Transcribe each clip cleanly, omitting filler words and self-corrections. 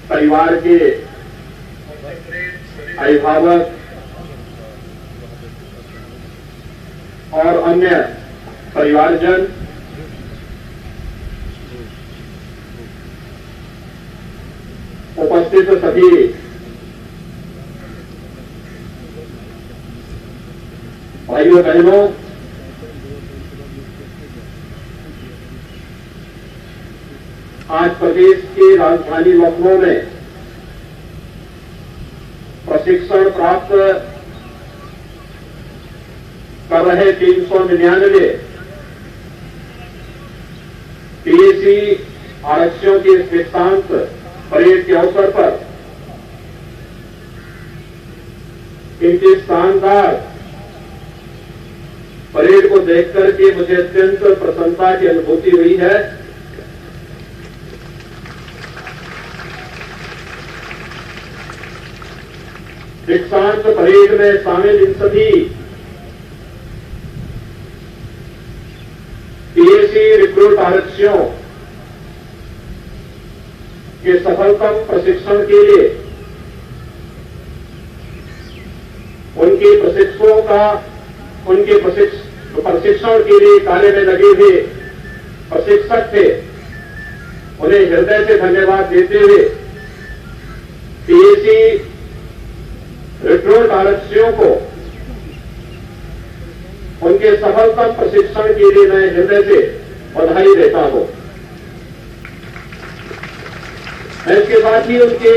परिवार के अभिभावक और अन्य परिवारजन, उपस्थित सभी भाइयों बहनों, आज प्रदेश की राजधानी लखनऊ में प्रशिक्षण प्राप्त कर रहे 399 पीएसी आरक्षियों के दीक्षांत परेड के अवसर पर इनकी शानदार परेड को देखकर के मुझे अत्यंत प्रसन्नता की अनुभूति हुई है। दीक्षांत परेड में शामिल इन सभी पीएसी रिक्रूट आरक्षियों के सफलतम प्रशिक्षण के लिए उनके प्रशिक्षकों का उनके प्रशिक्षण के लिए कार्य में लगे हुए प्रशिक्षक थे, उन्हें हृदय से धन्यवाद देते हुए पीएसी रिक्रूट आरक्षियों को उनके सफलतम प्रशिक्षण के लिए मैं हृदय से बधाई देता हूं। मैं इसके साथ ही उनके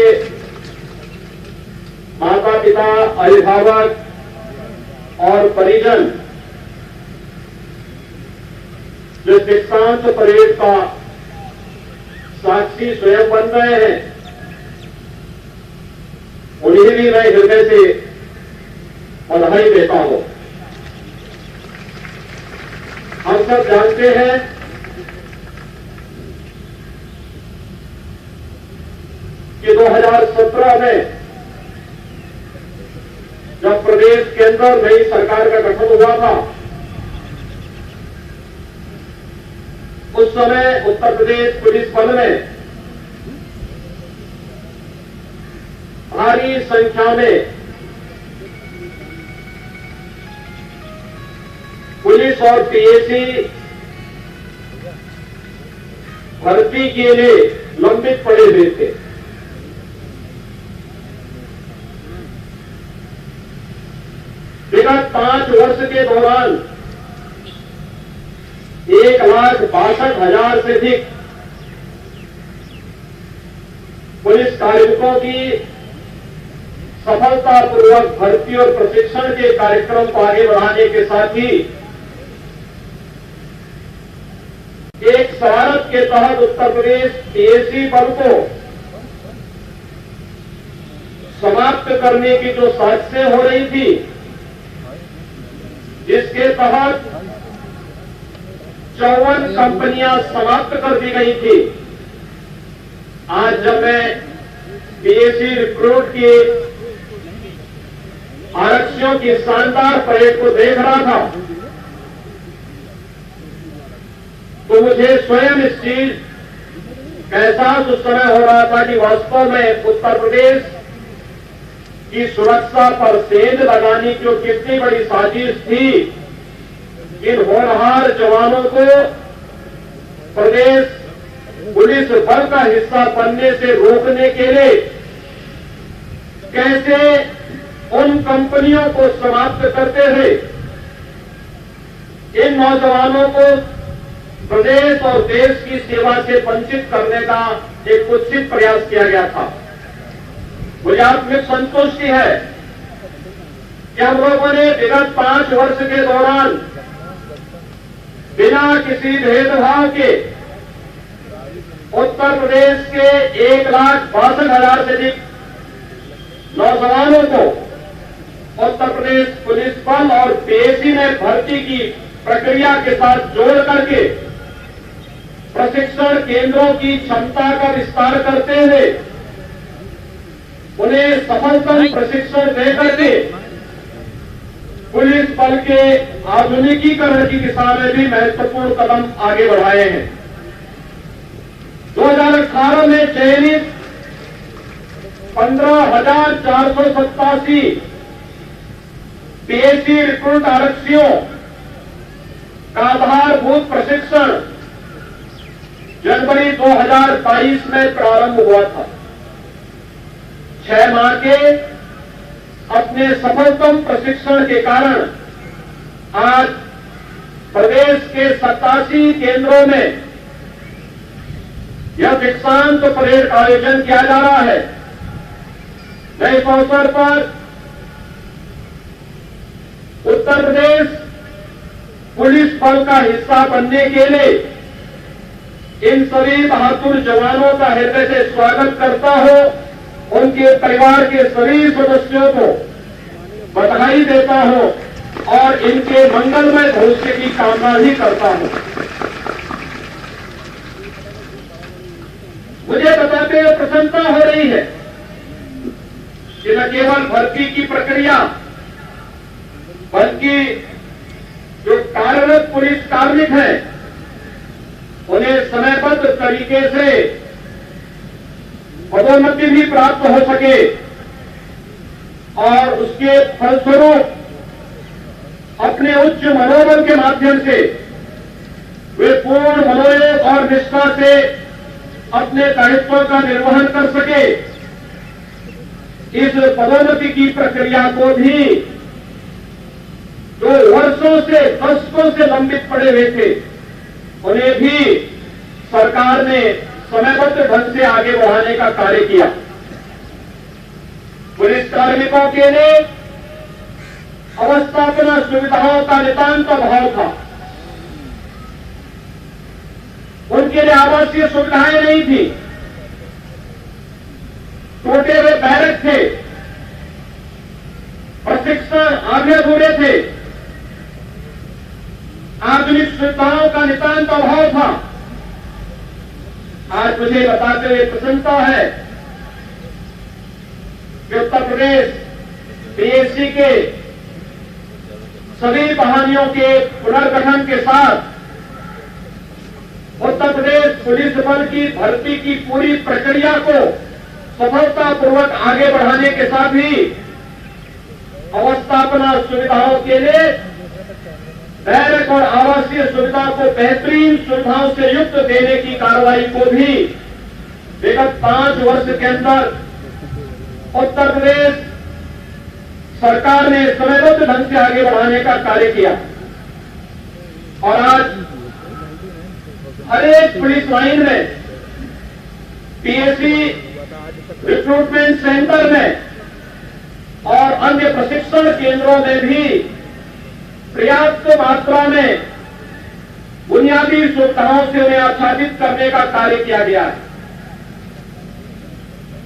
माता पिता, अभिभावक और परिजन जो दीक्षांत परेड का साक्षी स्वयं बन रहे हैं, उन्हें भी मैं हृदय से बधाई देता हूं। हम सब जानते हैं कि 2017 में जब प्रदेश के अंदर नई सरकार का गठन हुआ था, उस समय उत्तर प्रदेश पुलिस बल में भारी संख्या में पुलिस और पीएसी भर्ती के लिए लंबित पड़े हुए थे। विगत 5 वर्ष के दौरान 1,62,000 से अधिक पुलिस कार्मिकों की सफलतापूर्वक भर्ती और प्रशिक्षण के कार्यक्रम को आगे बढ़ाने के साथ ही एक शरारत के तहत उत्तर प्रदेश पीएसी बल को समाप्त करने की जो साजिशें हो रही थी, जिसके तहत 54 कंपनियां समाप्त कर दी गई थी। आज जब मैं पीएसी रिक्रूट की आरक्षियों की शानदार परेड को देख रहा था, तो मुझे स्वयं इस चीज का एहसास उस समय हो रहा था कि वास्तव में उत्तर प्रदेश की सुरक्षा पर सेंध लगाने की जो कितनी बड़ी साजिश थी, इन होनहार जवानों को प्रदेश पुलिस बल का हिस्सा बनने से रोकने के लिए कैसे उन कंपनियों को समाप्त करते हुए इन नौजवानों को प्रदेश और देश की सेवा से वंचित करने का एक कुत्सित प्रयास किया गया था। मुझे आत्मिक संतुष्टि है कि हम लोगों ने विगत 5 वर्ष के दौरान बिना किसी भेदभाव के उत्तर प्रदेश के 1,62,000 से अधिक नौजवानों को उत्तर प्रदेश पुलिस बल और पीएसी में भर्ती की प्रक्रिया के साथ जोड़ करके प्रशिक्षण केंद्रों की क्षमता का विस्तार करते हुए उन्हें सफलतम प्रशिक्षण देकर के पुलिस बल के आधुनिकीकरण की दिशा में भी महत्वपूर्ण कदम आगे बढ़ाए हैं। 2018 में चयनित 15,487 पीएससी रिक्रूट आरक्षियों का आधारभूत प्रशिक्षण जनवरी 2022 में प्रारंभ हुआ था। 6 माह के अपने सफलतम प्रशिक्षण के कारण आज प्रदेश के 87 केंद्रों में यह दीक्षांत परेड का आयोजन किया जा रहा है। मैं इस अवसर पर उत्तर प्रदेश पुलिस बल का हिस्सा बनने के लिए इन सभी बहादुर जवानों का हृदय से स्वागत करता हूं। उनके परिवार के सभी सदस्यों को बधाई देता हूं और इनके मंगलमय भविष्य की कामना भी करता हूं। मुझे बताते हुए प्रसन्नता हो रही है कि न केवल भर्ती की प्रक्रिया बल्कि जो कार्यरत पुलिस कार्मिक हैं उन्हें समयबद्ध तरीके से पदोन्नति भी प्राप्त हो सके और उसके फलस्वरूप अपने उच्च मनोबल के माध्यम से वे पूर्ण मनोयोग और निष्ठा से अपने दायित्वों का निर्वहन कर सके। इस पदोन्नति की प्रक्रिया को भी जो वर्षों से दशकों से लंबित पड़े हुए थे उन्हें भी सरकार ने समयबद्ध ढंग से आगे बढ़ाने का कार्य किया। पुलिस कार्मिकों के लिए अवस्थापना सुविधाओं का नितांत अभाव था। उनके लिए आवासीय सुविधाएं नहीं थी, टूटे हुए बैरक थे, प्रशिक्षण आधे अधूरे थे, आधुनिक सुविधाओं का नितांत अभाव था। आज मुझे बताते हुए प्रसन्नता है कि उत्तर प्रदेश पीएससी के सभी बहालियों के पुनर्गठन के साथ उत्तर प्रदेश पुलिस बल की भर्ती की पूरी प्रक्रिया को सफलतापूर्वक आगे बढ़ाने के साथ ही अवस्थापना सुविधाओं के लिए बैरक और आवासीय सुविधा को बेहतरीन सुविधाओं से युक्त देने की कार्रवाई को भी विगत 5 वर्ष के अंदर उत्तर प्रदेश सरकार ने समयबद्ध ढंग से आगे बढ़ाने का कार्य किया और आज हर एक पुलिस लाइन में पीएससी रिक्रूटमेंट सेंटर में और अन्य प्रशिक्षण केंद्रों में भी पर्याप्त मात्रा में बुनियादी सुविधाओं से उन्हें आच्छादित करने का कार्य किया गया है।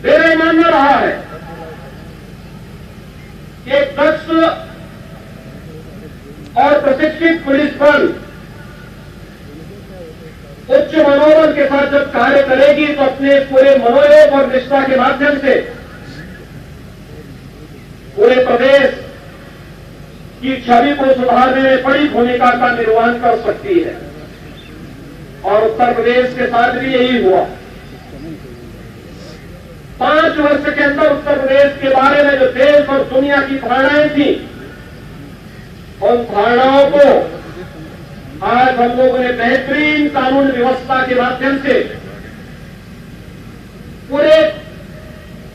मेरा मानना रहा है कि एक दक्ष और प्रशिक्षित पुलिस बल उच्च मनोबल के साथ जब कार्य करेगी तो अपने पूरे मनोयोग और निष्ठा के माध्यम से पूरे प्रदेश की छवि को सुधारने में बड़ी भूमिका का निर्वहन कर सकती है और उत्तर प्रदेश के साथ भी यही हुआ। 5 वर्ष के अंदर उत्तर प्रदेश के बारे में जो देश और दुनिया की धारणाएं थी उन धारणाओं को आज हम लोगों ने बेहतरीन कानून व्यवस्था के माध्यम से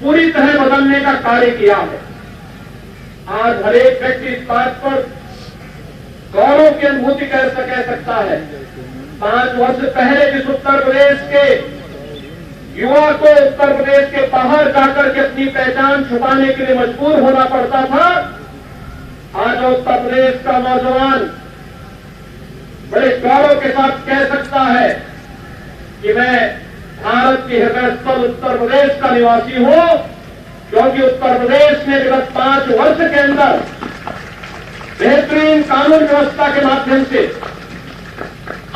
पूरी तरह बदलने का कार्य किया है। आज हर एक व्यक्ति इस बात पर गौरव की अनुभूति कह सकता है 5 वर्ष पहले जिस उत्तर प्रदेश के युवा को उत्तर प्रदेश के बाहर जाकर के अपनी पहचान छुपाने के लिए मजबूर होना पड़ता था, आज उत्तर प्रदेश का नौजवान बड़े गौरव के साथ कह सकता है कि मैं भारत के हृदय स्थल उत्तर प्रदेश का निवासी हूं, क्योंकि उत्तर प्रदेश ने विगत 5 वर्ष के अंदर बेहतरीन कानून व्यवस्था के माध्यम से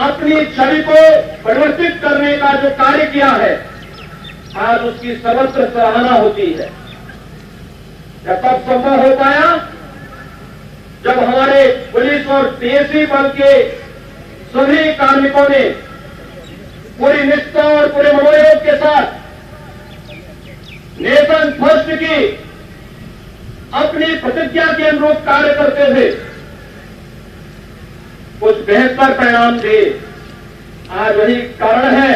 अपनी छवि को परिवर्तित करने का जो कार्य किया है आज उसकी सर्वत्र सराहना होती है। यह तब संभव हो पाया जब हमारे पुलिस और पीएससी बल के सभी कार्मिकों ने पूरी निष्ठा और पूरे मनोयोग के साथ नेशन स्पष्ट की अपनी प्रतिज्ञा के अनुरूप कार्य करते थे, कुछ बेहतर परिणाम दिए। आज वही कारण है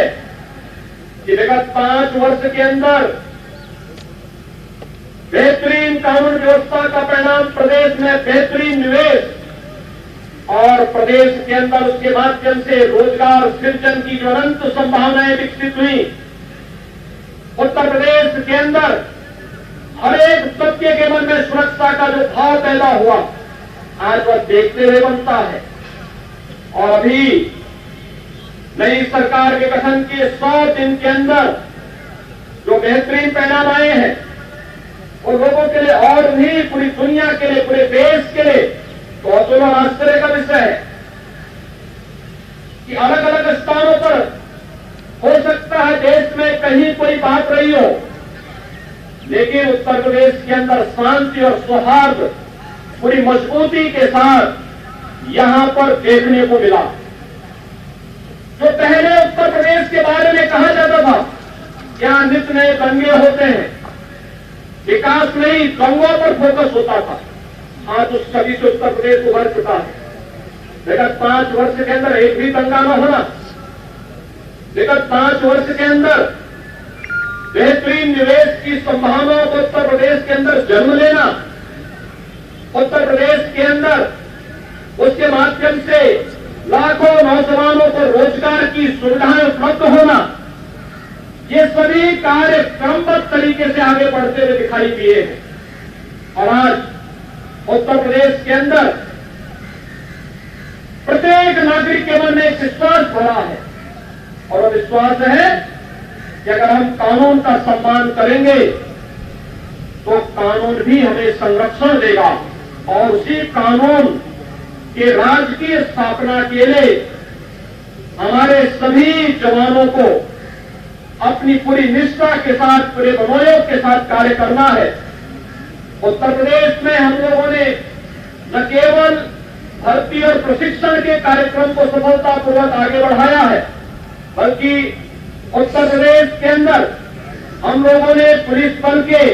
कि विगत 5 वर्ष के अंदर बेहतरीन कानून व्यवस्था का परिणाम प्रदेश में बेहतरीन निवेश और प्रदेश के अंदर उसके माध्यम से रोजगार सृजन की जो अनंत संभावनाएं विकसित हुई। उत्तर प्रदेश के अंदर हर एक तबके के मन में सुरक्षा का जो भाव पैदा हुआ, आज वह देखते हुए बनता है। और अभी नई सरकार के गठन के 100 दिन के अंदर जो बेहतरीन परिणाम आए हैं, वो लोगों के लिए और भी पूरी दुनिया के लिए, पूरे देश के लिए तो दोनों आश्चर्य का विषय है कि अलग अलग स्थानों पर हो सकता है देश में कहीं कोई बात रही हो, लेकिन उत्तर प्रदेश के अंदर शांति और सौहार्द पूरी मजबूती के साथ यहां पर देखने को मिला। जो पहले उत्तर प्रदेश के बारे में कहा जाता था यहां नित्य नए दंगे होते हैं, विकास नहीं दंगों पर फोकस होता था, आज उस छवि से उत्तर प्रदेश उभर चुका है। विगत 5 वर्ष के अंदर एक भी दंगा न होना, विगत 5 वर्ष के अंदर बेहतरीन निवेश की संभावनाओं को उत्तर प्रदेश के अंदर जन्म लेना, उत्तर प्रदेश के अंदर उसके माध्यम से लाखों नौजवानों को रोजगार की सुविधाएं उपलब्ध होना, ये सभी कार्य क्रमबद्ध तरीके से आगे बढ़ते हुए दिखाई दिए हैं। और आज उत्तर प्रदेश के अंदर प्रत्येक नागरिक के मन में एक विश्वास भरा है, और वह विश्वास है कि अगर हम कानून का सम्मान करेंगे तो कानून भी हमें संरक्षण देगा, और उसी कानून के राज की स्थापना के लिए हमारे सभी जवानों को अपनी पूरी निष्ठा के साथ, पूरे मनोयोग के साथ कार्य करना है। उत्तर प्रदेश में हम लोगों ने न केवल भर्ती और प्रशिक्षण के कार्यक्रम को सफलतापूर्वक आगे बढ़ाया है, बल्कि उत्तर प्रदेश के अंदर हम लोगों ने पुलिस बल के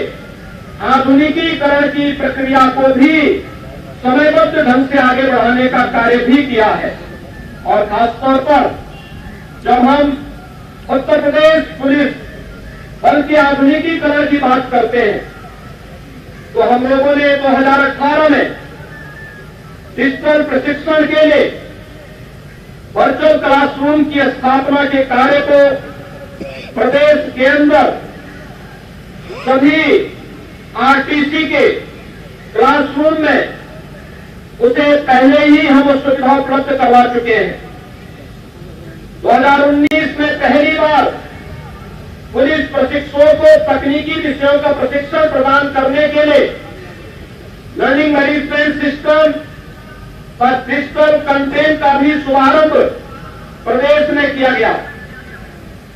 आधुनिकीकरण की प्रक्रिया को भी समयबद्ध ढंग से आगे बढ़ाने का कार्य भी किया है। और खासतौर पर जब हम उत्तर प्रदेश पुलिस बल के आधुनिकीकरण की बात करते हैं, तो हम लोगों ने 2018 में डिजिटल प्रशिक्षण के लिए वर्चुअल क्लासरूम की स्थापना के कार्य को प्रदेश के अंदर सभी आरटीसी के क्लासरूम में उसे पहले ही हम सुविधा उपलब्ध करवा चुके हैं। 2019 में पहली बार पुलिस प्रशिक्षुओं को तकनीकी विषयों का प्रशिक्षण प्रदान करने के लिए लर्निंग मैनेजमेंट सिस्टम पर डिजिटल कंटेंट का भी शुभारंभ प्रदेश में किया गया।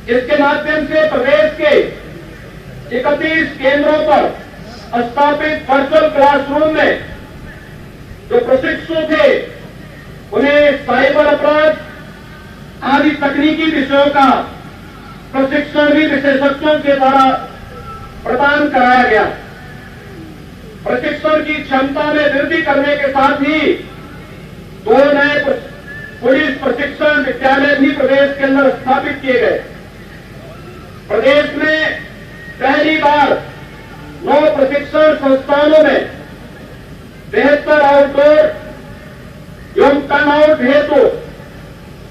इसके माध्यम से प्रदेश के 31 केंद्रों पर स्थापित वर्चुअल क्लासरूम में जो प्रशिक्षु थे उन्हें साइबर अपराध आदि तकनीकी विषयों का प्रशिक्षण भी विशेषज्ञों के द्वारा प्रदान कराया गया। प्रशिक्षण की क्षमता में वृद्धि करने के साथ ही 2 नए पुलिस प्रशिक्षण विद्यालय भी प्रदेश के अंदर स्थापित किए गए। प्रदेश में पहली बार 9 प्रशिक्षण संस्थानों में बेहतर आउटडोर एवं टर्नआउट हेतु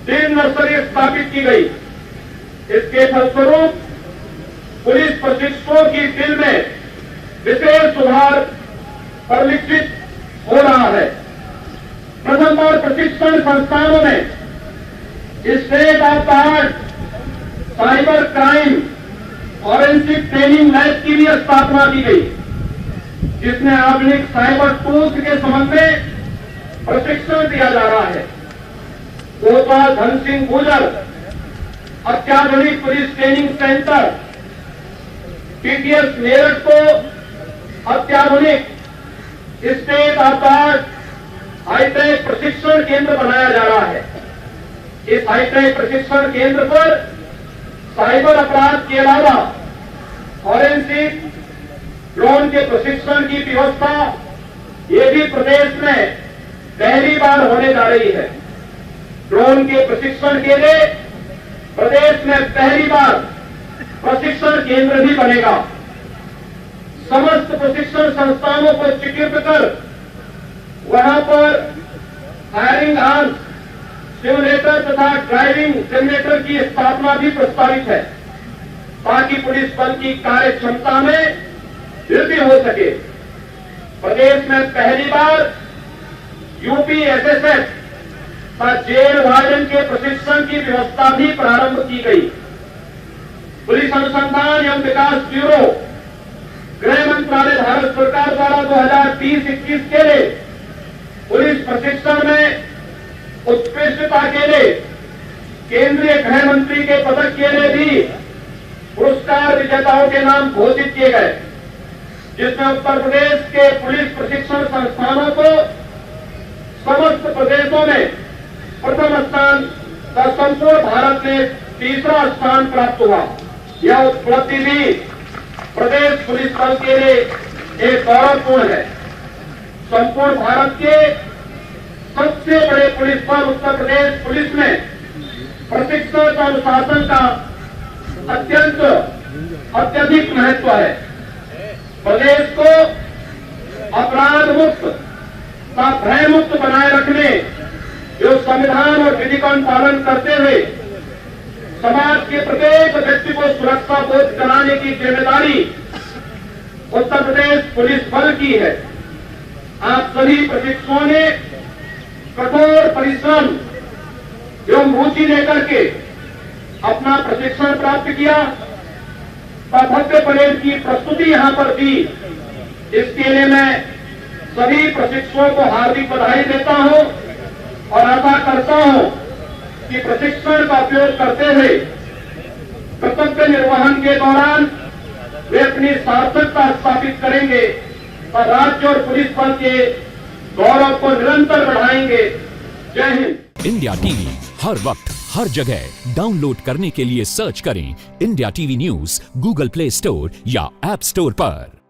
3 नर्सरी स्थापित की गई। इसके फलस्वरूप पुलिस प्रशिक्षुओं की टीम में विशेष सुधार परिलक्षित हो रहा है। प्रथम बार प्रशिक्षण संस्थानों में state of the art cyber crime forensic training lab की भी स्थापना की गई, जिसमें आधुनिक साइबर टूल्स के संबंध में प्रशिक्षण दिया जा रहा है। कोटा धन सिंह गुजर अत्याधुनिक police training centre, PTS Meerut को अत्याधुनिक state of the art hitech प्रशिक्षण केंद्र बनाया जा रहा है। इस हाईटेक प्रशिक्षण केंद्र पर साइबर अपराध के अलावा फॉरेंसिक ड्रोन के प्रशिक्षण की व्यवस्था ये भी प्रदेश में पहली बार होने जा रही है। ड्रोन के प्रशिक्षण के लिए प्रदेश में पहली बार प्रशिक्षण केंद्र भी बनेगा। समस्त प्रशिक्षण संस्थानों को चिह्नित कर वहां पर फायरिंग आर्म्स सिमुलेटर तथा ड्राइविंग सिमुलेटर की स्थापना भी प्रस्तावित है, ताकि पुलिस बल की कार्य क्षमता में वृद्धि हो सके। प्रदेश में पहली बार यूपी एसएसएफ का जेल वार्डन के प्रशिक्षण की व्यवस्था भी प्रारंभ की गई। पुलिस अनुसंधान एवं विकास ब्यूरो, गृह मंत्रालय भारत सरकार द्वारा 2030-21 के लिए पुलिस प्रशिक्षण में उत्कृष्टता के लिए केंद्रीय गृह मंत्री के पदक के लिए भी पुरस्कार विजेताओं के नाम घोषित किए गए, जिसमें उत्तर प्रदेश के पुलिस प्रशिक्षण संस्थानों को समस्त प्रदेशों में प्रथम स्थान तथा संपूर्ण भारत में तीसरा स्थान प्राप्त हुआ। यह उपलब्धि भी प्रदेश पुलिस बल के लिए एक गौरवपूर्ण है। संपूर्ण भारत के सबसे बड़े पुलिस बल उत्तर प्रदेश पुलिस में प्रशिक्षण और अनुशासन का अत्यधिक महत्व है। प्रदेश को अपराध मुक्त का भय मुक्त बनाए रखने जो संविधान और विधि का पालन करते हुए समाज के प्रत्येक व्यक्ति को सुरक्षा बोध कराने की जिम्मेदारी उत्तर प्रदेश पुलिस बल की है। आप सभी प्रशिक्षुओं ने कठोर परिश्रम एवं रुचि लेकर के अपना प्रशिक्षण प्राप्त किया, भव्य परेड की प्रस्तुति यहां पर दी। इसके लिए मैं सभी प्रशिक्षुओं को हार्दिक बधाई देता हूं और आशा करता हूं कि प्रशिक्षण का उपयोग करते हुए कर्तव्य निर्वहन के दौरान वे अपनी सार्थकता स्थापित करेंगे और राज्य और पुलिस बल के गौरव को निरंतर बढ़ाएंगे। जय हिंद। इंडिया टीवी हर वक्त हर जगह डाउनलोड करने के लिए सर्च करें India TV news Google play store या ऐप स्टोर पर।